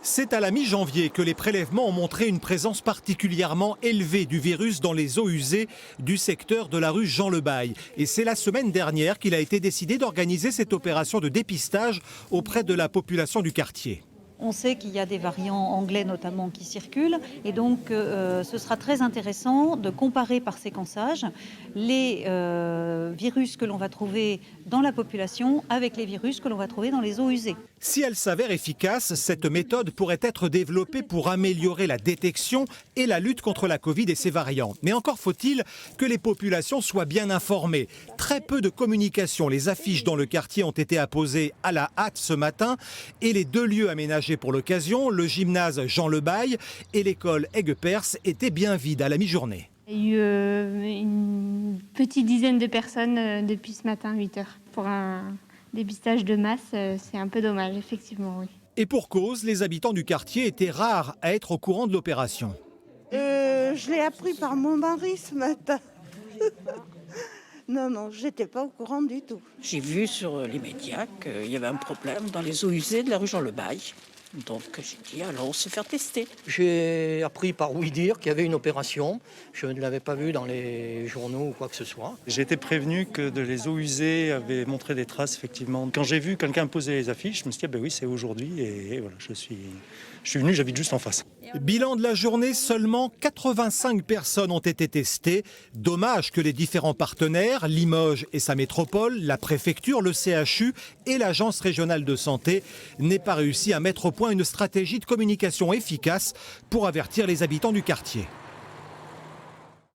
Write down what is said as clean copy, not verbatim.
C'est à la mi-janvier que les prélèvements ont montré une présence particulièrement élevée du virus dans les eaux usées du secteur de la rue Jean-Lebaille. Et c'est la semaine dernière qu'il a été décidé d'organiser cette opération de dépistage auprès de la population du quartier. On sait qu'il y a des variants anglais notamment qui circulent et donc ce sera très intéressant de comparer par séquençage les virus que l'on va trouver dans la population avec les virus que l'on va trouver dans les eaux usées. Si elle s'avère efficace, cette méthode pourrait être développée pour améliorer la détection et la lutte contre la Covid et ses variants. Mais encore faut-il que les populations soient bien informées. Très peu de communication. Les affiches dans le quartier ont été apposées à la hâte ce matin et les deux lieux aménagés pour l'occasion, le gymnase Jean-Lebaille et l'école Aigues-Perse, étaient bien vides à la mi-journée. Il y a eu une petite dizaine de personnes depuis ce matin, 8 heures. Pour un dépistage de masse, c'est un peu dommage, effectivement, oui. Et pour cause, les habitants du quartier étaient rares à être au courant de l'opération. Je l'ai appris par mon mari ce matin. Non, j'étais pas au courant du tout. J'ai vu sur les médias qu'il y avait un problème dans les eaux usées de la rue Jean-Lebaille. Donc j'ai dit, allons se faire tester. J'ai appris par ouï-dire qu'il y avait une opération. Je ne l'avais pas vu dans les journaux ou quoi que ce soit. J'ai été prévenu que les eaux usées avaient montré des traces, effectivement. Quand j'ai vu quelqu'un poser les affiches, je me suis dit, ah ben oui, c'est aujourd'hui. Et voilà, je suis venu, j'habite juste en face. Bilan de la journée, seulement 85 personnes ont été testées. Dommage que les différents partenaires, Limoges et sa métropole, la préfecture, le CHU et l'Agence régionale de santé, n'aient pas réussi à mettre au point une stratégie de communication efficace pour avertir les habitants du quartier.